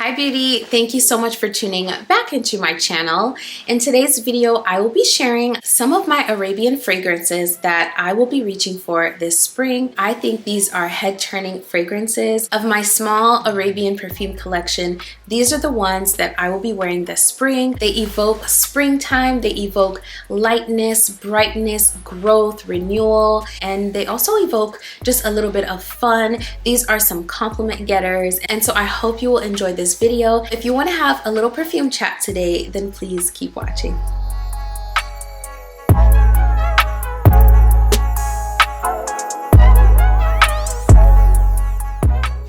Hi beauty, thank you so much for tuning back into my channel. In today's video, I will be sharing some of my Arabian fragrances that I will be reaching for this spring. I think these are head-turning fragrances. Of my small Arabian perfume collection, these are the ones that I will be wearing this spring. They evoke springtime, they evoke lightness, brightness, growth, renewal, and they also evoke just a little bit of fun. These are some compliment getters, and so I hope you will enjoy this video. If you want to have a little perfume chat today, then please keep watching.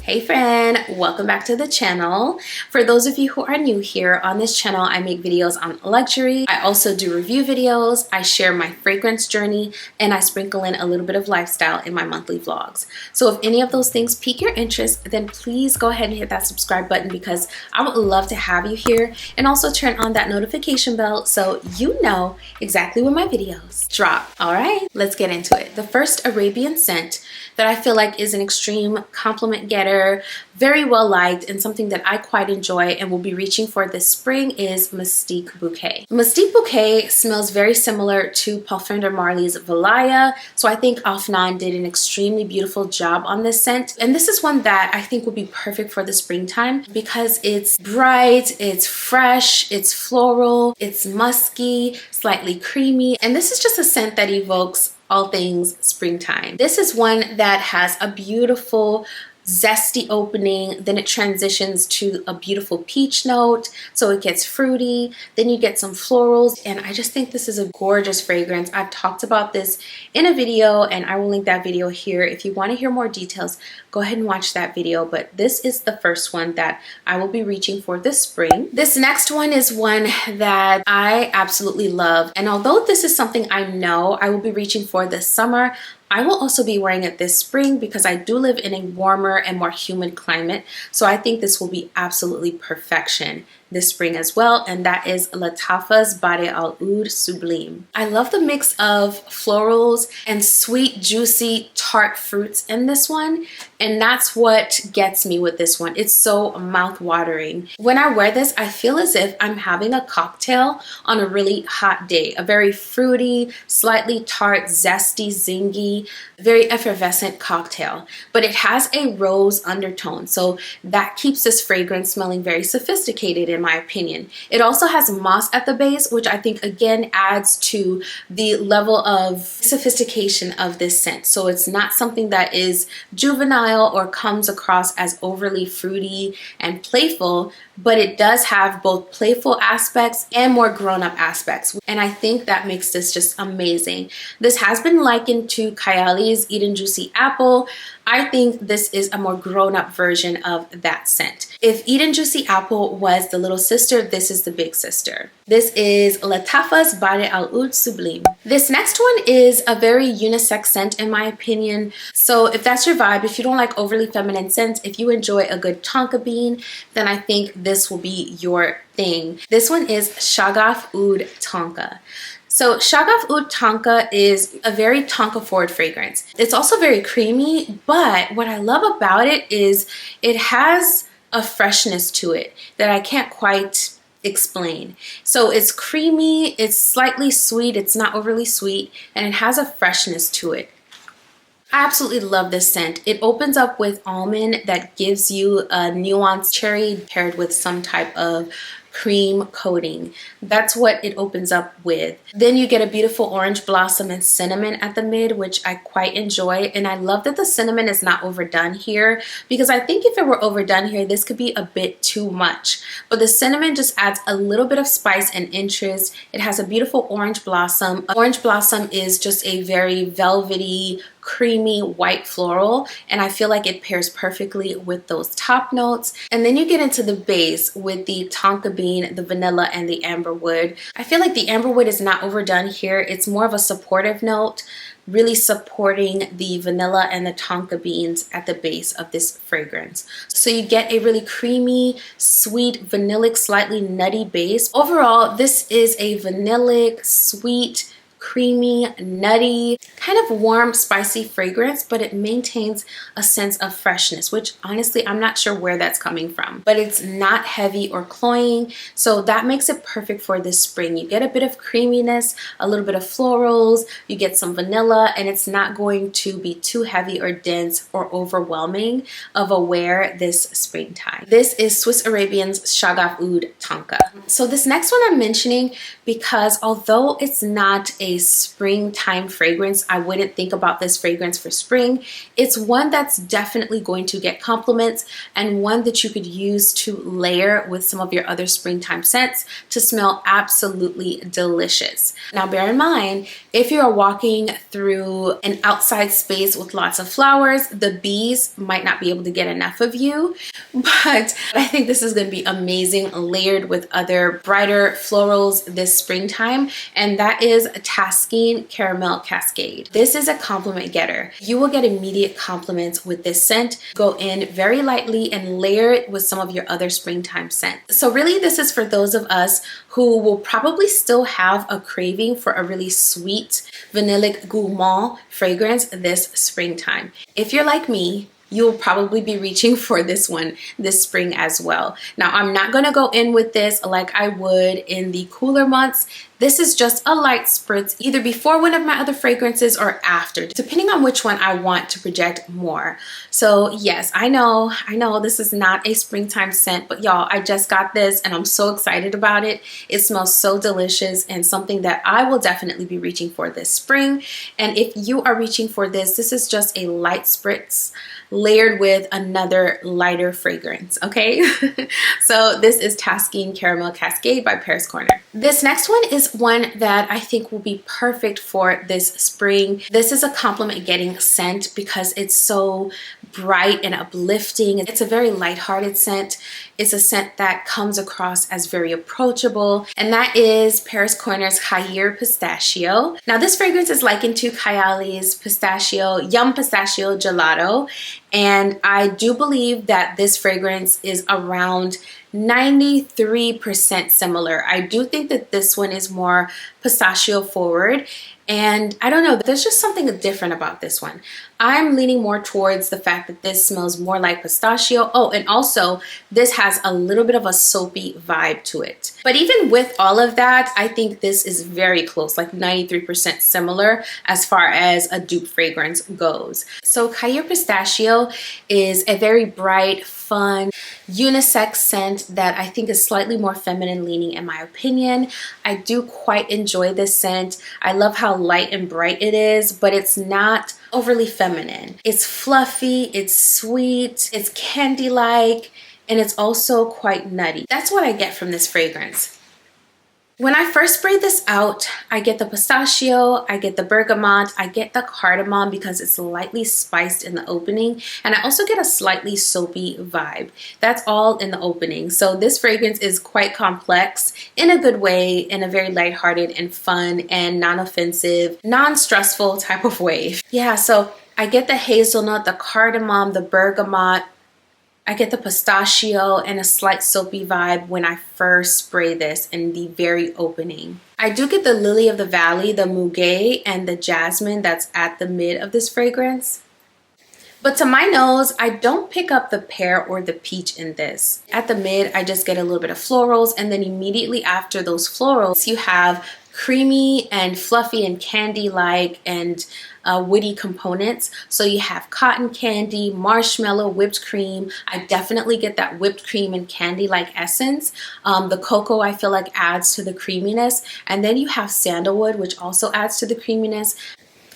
Hey friend, welcome back to the channel. For those of you who are new here, on this channel I make videos on luxury. I also do review videos, I share my fragrance journey, and I sprinkle in a little bit of lifestyle in my monthly vlogs. So if any of those things pique your interest, then please go ahead and hit that subscribe button because I would love to have you here, and also turn on that notification bell so you know exactly when my videos drop. All right, let's get into it. The first Arabian scent that I feel like is an extreme compliment getter, very well liked, and something that I quite enjoy and will be reaching for this spring is Mystique Bouquet. Mystique Bouquet smells very similar to Parfum de Marly's Valaya, so I think Afnan did an extremely beautiful job on this scent. And this is one that I think will be perfect for the springtime because it's bright, it's fresh, it's floral, it's musky, slightly creamy, and this is just a scent that evokes all things springtime. This is one that has a beautiful zesty opening, then it transitions to a beautiful peach note, so it gets fruity, then you get some florals, and I just think this is a gorgeous fragrance. I've talked about this in a video and I will link that video here. If you want to hear more details, go ahead and watch that video, but this is the first one that I will be reaching for this spring. This next one is one that I absolutely love, and although this is something I know I will be reaching for this summer, I will also be wearing it this spring because I do live in a warmer and more humid climate. So I think this will be absolutely perfection this spring as well, and that is Lattafa's Bade Al Oud Sublime. I love the mix of florals and sweet, juicy, tart fruits in this one, and that's what gets me with this one. It's so mouth-watering. When I wear this, I feel as if I'm having a cocktail on a really hot day. A very fruity, slightly tart, zesty, zingy, very effervescent cocktail, but it has a rose undertone, so that keeps this fragrance smelling very sophisticated in my opinion. It also has moss at the base, which I think again adds to the level of sophistication of this scent. So it's not something that is juvenile or comes across as overly fruity and playful, but it does have both playful aspects and more grown-up aspects, and I think that makes this just amazing. This has been likened to Kayali's Eat and Juicy Apple. I think this is a more grown-up version of that scent. If Eat and Juicy Apple was the little sister, this is the big sister. This is Lattafa's Bade Al Oud Sublime. This next one is a very unisex scent in my opinion. So if that's your vibe, if you don't like overly feminine scents, if you enjoy a good tonka bean, then I think this will be your thing. This one is Shagaf Oud Tonka. So Shagaf Oud Tonka is a very tonka forward fragrance. It's also very creamy, but what I love about it is it has a freshness to it that I can't quite explain. So it's creamy, it's slightly sweet, it's not overly sweet, and it has a freshness to it. I absolutely love this scent. It opens up with almond that gives you a nuanced cherry paired with some type of cream coating. That's what it opens up with. Then you get a beautiful orange blossom and cinnamon at the mid, which I quite enjoy, and I love that the cinnamon is not overdone here because I think if it were overdone here, this could be a bit too much, but the cinnamon just adds a little bit of spice and interest. It has a beautiful orange blossom. Orange blossom is just a very velvety, creamy white floral, and I feel like it pairs perfectly with those top notes. And then you get into the base with the tonka bean, the vanilla, and the amberwood. I feel like the amberwood is not overdone here. It's more of a supportive note, really supporting the vanilla and the tonka beans at the base of this fragrance. So you get a really creamy, sweet, vanillic, slightly nutty base. Overall, this is a vanillic, sweet, creamy, nutty, kind of warm, spicy fragrance, but it maintains a sense of freshness, which honestly, I'm not sure where that's coming from, but it's not heavy or cloying. So that makes it perfect for this spring. You get a bit of creaminess, a little bit of florals, you get some vanilla, and it's not going to be too heavy or dense or overwhelming of a wear this springtime. This is Swiss Arabian's Shagaf Oud Tonka. So this next one I'm mentioning because although it's not a springtime fragrance, I wouldn't think about this fragrance for spring. It's one that's definitely going to get compliments and one that you could use to layer with some of your other springtime scents to smell absolutely delicious. Now bear in mind, if you're walking through an outside space with lots of flowers, the bees might not be able to get enough of you, but I think this is going to be amazing layered with other brighter florals this springtime, and that is Taskeen Caramel Cascade. This is a compliment getter. You will get immediate compliments with this scent. Go in very lightly and layer it with some of your other springtime scents. So really this is for those of us who will probably still have a craving for a really sweet vanillic gourmand fragrance this springtime. If you're like me, you'll probably be reaching for this one this spring as well. Now, I'm not gonna go in with this like I would in the cooler months. This is just a light spritz, either before one of my other fragrances or after, depending on which one I want to project more. So yes, I know this is not a springtime scent, but y'all, I just got this and I'm so excited about it. It smells so delicious and something that I will definitely be reaching for this spring. And if you are reaching for this, this is just a light spritz layered with another lighter fragrance, okay? So this is Taskeen Caramel Cascade by Paris Corner. This next one is one that I think will be perfect for this spring. This is a compliment getting scent because it's so bright and uplifting. It's a very lighthearted scent. It's a scent that comes across as very approachable, and that is Paris Corner's Khayr Pistachio. Now this fragrance is likened to Kayali's Pistachio, Yum Pistachio Gelato, and I do believe that this fragrance is around 93% similar. I do think that this one is more pistachio forward, and I don't know, there's just something different about this one. I'm leaning more towards the fact that this smells more like pistachio. Oh, and also this has a little bit of a soapy vibe to it. But even with all of that, I think this is very close, like 93% similar as far as a dupe fragrance goes. So Khayr Pistachio is a very bright, fun, unisex scent that I think is slightly more feminine leaning in my opinion. I do quite enjoy this scent. I love how light and bright it is, but it's not overly feminine. It's fluffy, it's sweet, it's candy-like, and it's also quite nutty. That's what I get from this fragrance. When I first spray this out, I get the pistachio, I get the bergamot, I get the cardamom because it's lightly spiced in the opening, and I also get a slightly soapy vibe. That's all in the opening. So this fragrance is quite complex in a good way, in a very lighthearted and fun and non-offensive, non-stressful type of way. Yeah, so I get the hazelnut, the cardamom, the bergamot, I get the pistachio and a slight soapy vibe when I first spray this in the very opening. I do get the lily of the valley, the muguet, and the jasmine that's at the mid of this fragrance. But to my nose, I don't pick up the pear or the peach in this. At the mid, I just get a little bit of florals, and then immediately after those florals, you have creamy and fluffy and candy-like and woody components. So you have cotton candy, marshmallow, whipped cream. I definitely get that whipped cream and candy-like essence. The cocoa I feel like adds to the creaminess. And then you have sandalwood, which also adds to the creaminess.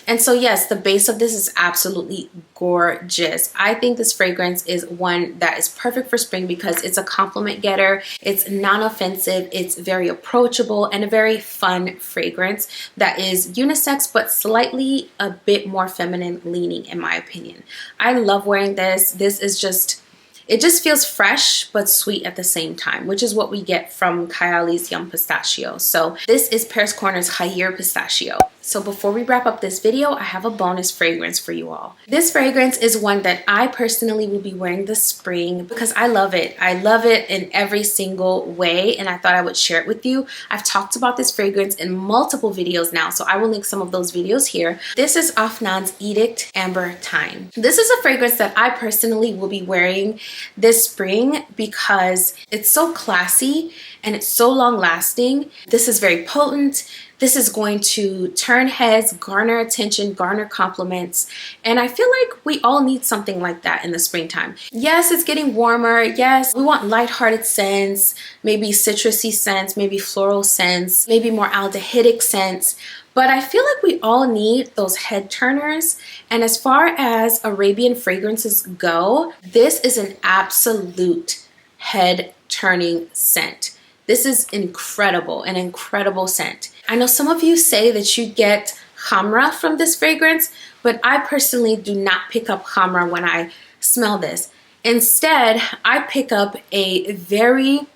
And so yes, the base of this is absolutely gorgeous. I think this fragrance is one that is perfect for spring because it's a compliment getter. It's non-offensive, it's very approachable, and a very fun fragrance that is unisex but slightly a bit more feminine leaning in my opinion. I love wearing this. This is just, It just feels fresh but sweet at the same time, which is what we get from Kyalie's Yum Pistachio. So this is Paris Corner's Higher Pistachio. So before we wrap up this video, I have a bonus fragrance for you all. This fragrance is one that I personally will be wearing this spring because I love it. I love it in every single way, and I thought I would share it with you. I've talked about this fragrance in multiple videos now, so I will link some of those videos here. This is Afnan's Edict Amber Thyme. This is a fragrance that I personally will be wearing this spring because it's so classy and it's so long lasting. This is very potent. This is going to turn heads, garner attention, garner compliments. And I feel like we all need something like that in the springtime. Yes, it's getting warmer. Yes, we want lighthearted scents, maybe citrusy scents, maybe floral scents, maybe more aldehydic scents. But I feel like we all need those head turners. And as far as Arabian fragrances go, this is an absolute head turning scent. This is incredible, an incredible scent. I know some of you say that you get khamra from this fragrance, but I personally do not pick up khamra when I smell this. Instead, I pick up a very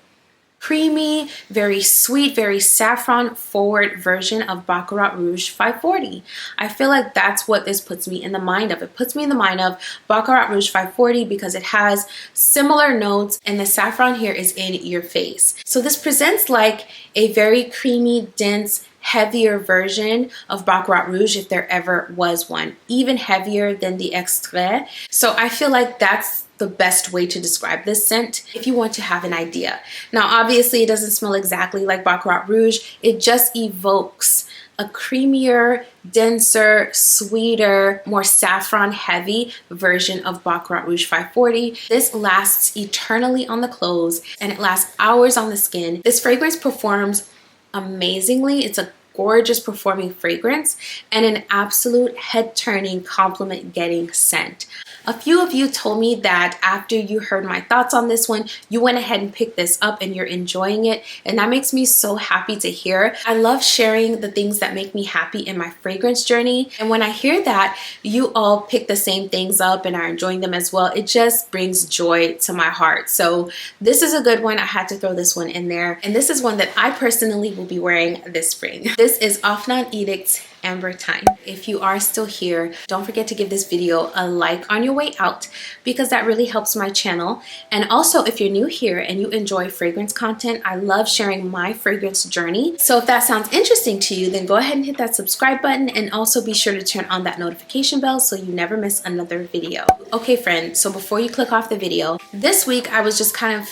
creamy, very sweet, very saffron forward version of Baccarat Rouge 540. I feel like that's what this puts me in the mind of. It puts me in the mind of Baccarat Rouge 540 because it has similar notes and the saffron here is in your face. So this presents like a very creamy, dense, heavier version of Baccarat Rouge if there ever was one, even heavier than the Extrait. So I feel like that's the best way to describe this scent if you want to have an idea. Now, obviously, it doesn't smell exactly like Baccarat Rouge. It just evokes a creamier, denser, sweeter, more saffron heavy version of Baccarat Rouge 540. This lasts eternally on the clothes and it lasts hours on the skin. This fragrance performs amazingly. It's a gorgeous performing fragrance and an absolute head-turning, compliment-getting scent. A few of you told me that after you heard my thoughts on this one, you went ahead and picked this up and you're enjoying it, and that makes me so happy to hear. I love sharing the things that make me happy in my fragrance journey, and when I hear that you all pick the same things up and are enjoying them as well, it just brings joy to my heart. So this is a good one. I had to throw this one in there, and this is one that I personally will be wearing this spring. This is Afnan Edict's Amber Thyme. If you are still here, don't forget to give this video a like on your way out because that really helps my channel. And also, if you're new here and you enjoy fragrance content, I love sharing my fragrance journey. So if that sounds interesting to you, then go ahead and hit that subscribe button and also be sure to turn on that notification bell so you never miss another video. Okay, friend, so before you click off the video, this week I was just kind of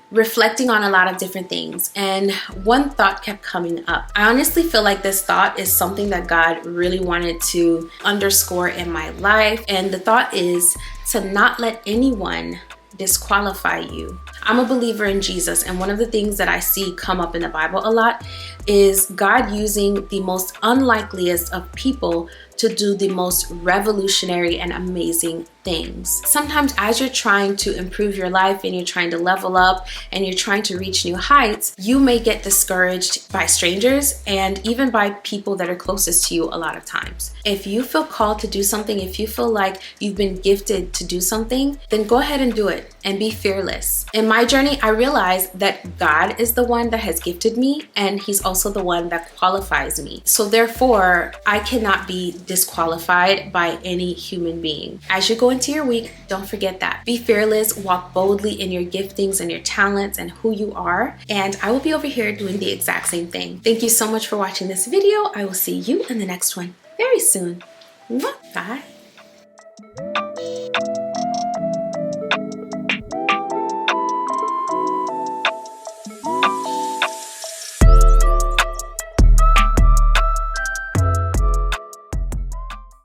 reflecting on a lot of different things, and one thought kept coming up. I honestly feel like this thought is something that God really wanted to underscore in my life, and the thought is to not let anyone disqualify you. I'm a believer in Jesus, and one of the things that I see come up in the Bible a lot is God using the most unlikeliest of people to do the most revolutionary and amazing things. Sometimes as you're trying to improve your life and you're trying to level up and you're trying to reach new heights, you may get discouraged by strangers and even by people that are closest to you a lot of times. If you feel called to do something, if you feel like you've been gifted to do something, then go ahead and do it and be fearless. In my journey, I realized that God is the one that has gifted me and He's also the one that qualifies me. So therefore, I cannot be disqualified by any human being. As you go into your week, don't forget that. Be fearless, walk boldly in your giftings and your talents and who you are. And I will be over here doing the exact same thing. Thank you so much for watching this video. I will see you in the next one very soon. Bye.